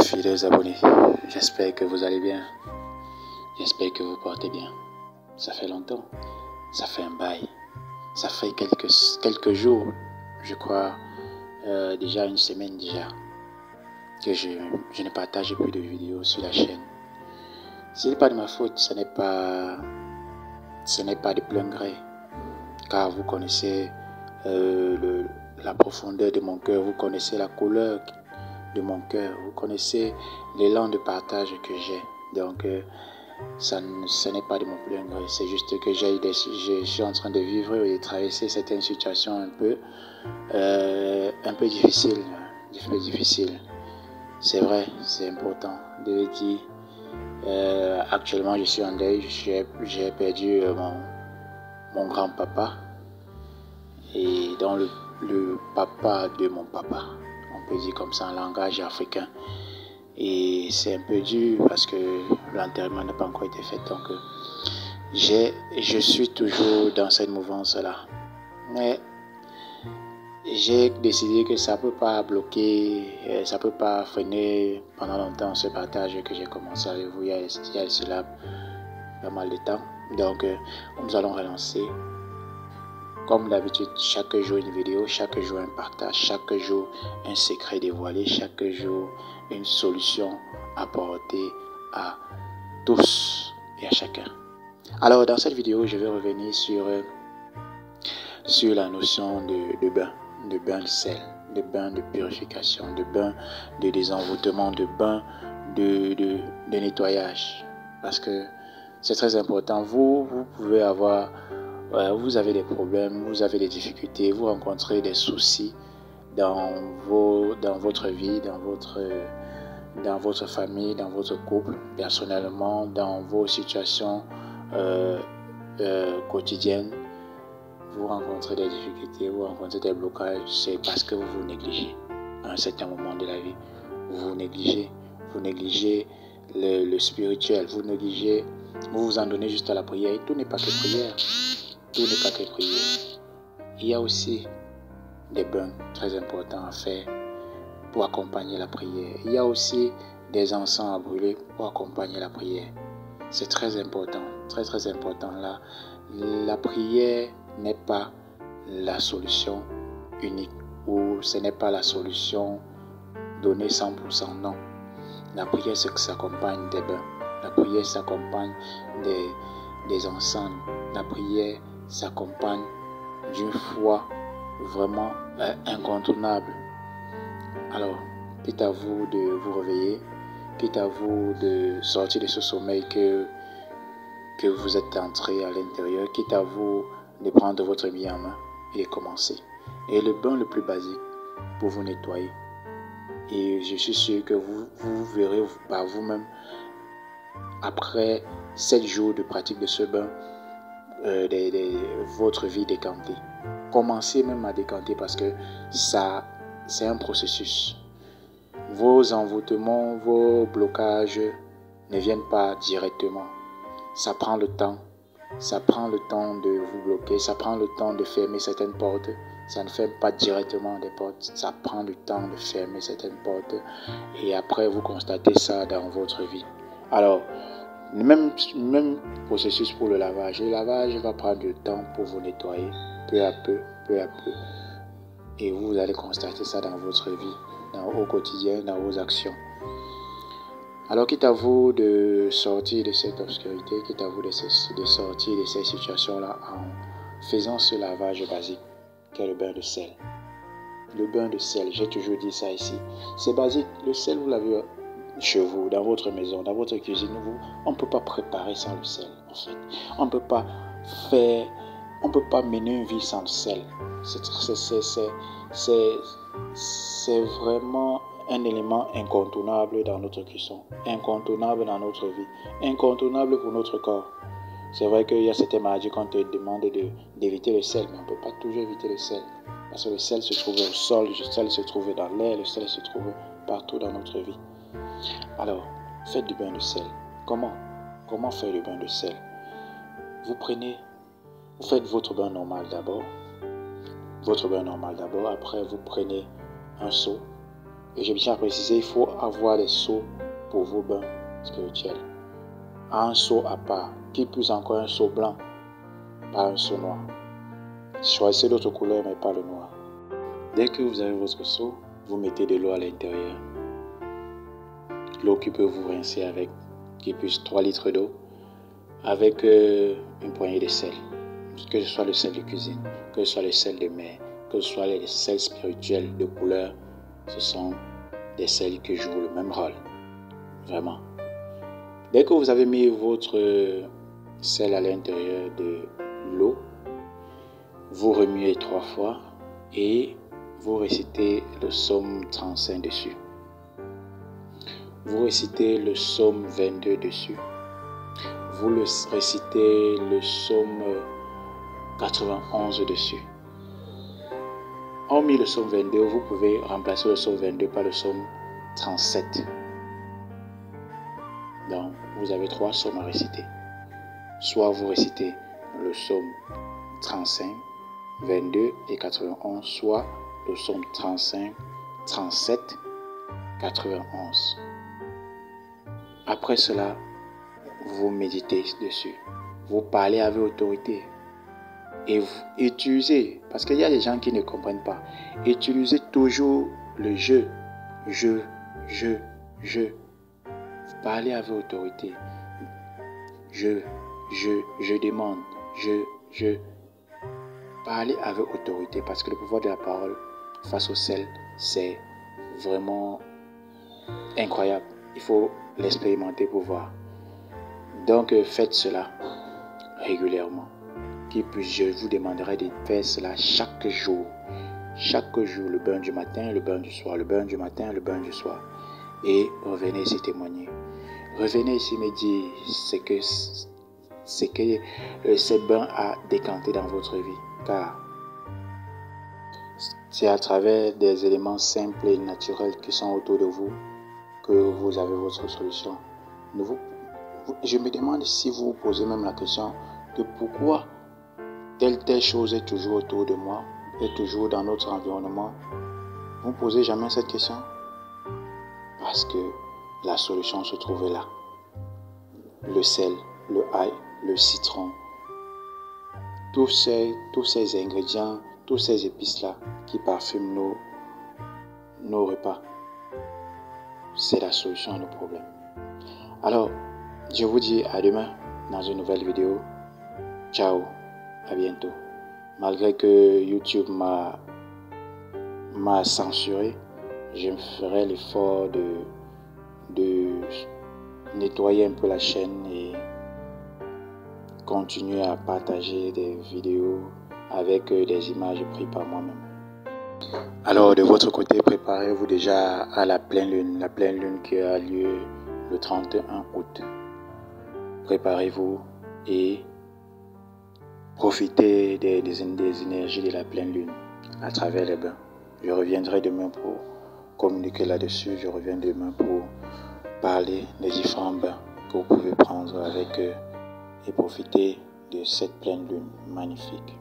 Fidèles abonnés, j'espère que vous allez bien, j'espère que vous portez bien. Ça fait longtemps, ça fait un bail, ça fait quelques jours, je crois, déjà une semaine déjà, que je ne partage plus de vidéos sur la chaîne. Ce n'est pas de ma faute, ce n'est pas de plein gré, car vous connaissez la profondeur de mon cœur, vous connaissez la couleur de mon cœur, vous connaissez l'élan de partage que j'ai. Donc ce n'est pas de mon plein gré, c'est juste que je suis en train de vivre et de traverser certaines situations un peu difficiles. C'est vrai, c'est important de le dire. Actuellement je suis en deuil, j'ai perdu mon grand-papa, et dans le papa de mon papa, on peut dire comme ça en langage africain. Et c'est un peu dur parce que l'enterrement n'a pas encore été fait, donc je suis toujours dans cette mouvance là, mais j'ai décidé que ça peut pas bloquer, ça peut pas freiner pendant longtemps ce partage que j'ai commencé avec vous il y a cela pas mal de temps. Donc nous allons relancer comme d'habitude, chaque jour une vidéo, chaque jour un partage, chaque jour un secret dévoilé, chaque jour une solution apportée à tous et à chacun. Alors dans cette vidéo, je vais revenir sur la notion de bain de sel, de bain de purification, de bain de désenvoûtement, de bain de nettoyage. Parce que c'est très important. Vous pouvez avoir... vous avez des problèmes, vous avez des difficultés, vous rencontrez des soucis dans votre vie, dans votre famille, dans votre couple, personnellement, dans vos situations quotidiennes. Vous rencontrez des difficultés, vous rencontrez des blocages, c'est parce que vous vous négligez à un certain moment de la vie. Vous négligez le spirituel, vous vous en donnez juste à la prière. Et tout n'est pas que prière. Tout n'est pas que prière. Il y a aussi des bains très importants à faire pour accompagner la prière. Il y a aussi des encens à brûler pour accompagner la prière. C'est très important, très très important. Là, la prière n'est pas la solution unique, ou ce n'est pas la solution donnée 100%, non. La prière, c'est que ça s'accompagne des bains. La prière s'accompagne des encens. La prière s'accompagne d'une foi vraiment incontournable. Alors, quitte à vous de vous réveiller, quitte à vous de sortir de ce sommeil que vous êtes entré à l'intérieur, quitte à vous de prendre votre vie en main et de commencer. Et le bain le plus basique pour vous nettoyer. Et je suis sûr que vous verrez par vous-même, après 7 jours de pratique de ce bain, votre vie décantée. Commencez même à décanter, parce que ça, c'est un processus. Vos envoûtements, vos blocages ne viennent pas directement. Ça prend le temps. Ça prend le temps de vous bloquer. Ça prend le temps de fermer certaines portes. Ça ne ferme pas directement des portes. Ça prend du temps de fermer certaines portes. Et après, vous constatez ça dans votre vie. Alors, le même processus pour le lavage. Le lavage va prendre du temps pour vous nettoyer, peu à peu. Et vous allez constater ça dans votre vie, au quotidien, dans vos actions. Alors, quitte à vous de sortir de cette obscurité, quitte à vous de sortir de ces situations-là en faisant ce lavage basique, qu'est le bain de sel. Le bain de sel, j'ai toujours dit ça ici. C'est basique. Le sel, vous l'avez chez vous, dans votre maison, dans votre cuisine. On ne peut pas préparer sans le sel, en fait. On ne peut pas mener une vie sans le sel. C'est vraiment un élément incontournable dans notre cuisson, incontournable dans notre vie, incontournable pour notre corps. C'est vrai qu'il y a certaines maladies qu'on te demande d'éviter le sel, mais on ne peut pas toujours éviter le sel. Parce que le sel se trouve au sol, le sel se trouve dans l'air, le sel se trouve partout dans notre vie. Alors, faites du bain de sel. Comment faire le bain de sel? Vous faites votre bain normal d'abord. Après vous prenez un seau, Et j'ai bien précisé, il faut avoir des seaux pour vos bains spirituels. Un seau à part, qui plus encore un seau blanc, pas un seau noir. Choisissez d'autres couleurs, mais pas le noir. Dès que vous avez votre seau, vous mettez de l'eau à l'intérieur. L'eau qui peut vous rincer avec, qui plus 3 litres d'eau, avec une poignée de sel. Que ce soit le sel de cuisine, que ce soit le sel de mer, que ce soit les sels spirituels de couleur, ce sont des sels qui jouent le même rôle. Vraiment. Dès que vous avez mis votre sel à l'intérieur de l'eau, vous remuez 3 fois et vous récitez le psaume 35 dessus. Vous récitez le psaume 22 dessus. Vous récitez le psaume 91 dessus. Hormis le psaume 22, vous pouvez remplacer le psaume 22 par le psaume 37. Donc, vous avez 3 psaumes à réciter. Soit vous récitez le psaume 35, 22 et 91, soit le psaume 35, 37, 91. Après cela, vous méditez dessus. Vous parlez avec autorité. Et vous utilisez, parce qu'il y a des gens qui ne comprennent pas, utilisez toujours le je. Vous parlez avec autorité. Je demande. Je. Parlez avec autorité, parce que le pouvoir de la parole face au sel, c'est vraiment incroyable. Il faut l'expérimenter pour voir. Donc faites cela régulièrement. Je vous demanderai de faire cela chaque jour. Chaque jour, le bain du matin, le bain du soir, le bain du matin, le bain du soir. Et revenez ici témoigner. Revenez ici me dire ce que ce bain a décanté dans votre vie. Car c'est à travers des éléments simples et naturels qui sont autour de vous que vous avez votre solution. Je me demande si vous vous posez même la question de pourquoi telle chose est toujours autour de moi, est toujours dans notre environnement. Vous ne posez jamais cette question? Parce que la solution se trouvait là. Le sel, le ail, le citron, tous ces ingrédients, tous ces épices-là qui parfument nos repas. C'est la solution à nos problèmes. Alors, je vous dis à demain dans une nouvelle vidéo. Ciao, à bientôt. Malgré que YouTube m'a censuré, je ferai l'effort de nettoyer un peu la chaîne et continuer à partager des vidéos avec des images prises par moi-même. Alors de votre côté, préparez-vous déjà à la pleine lune qui a lieu le 31 août. Préparez-vous et profitez des énergies de la pleine lune à travers les bains. Je reviendrai demain pour communiquer là-dessus. Je reviens demain pour parler des différents bains que vous pouvez prendre avec eux et profiter de cette pleine lune magnifique.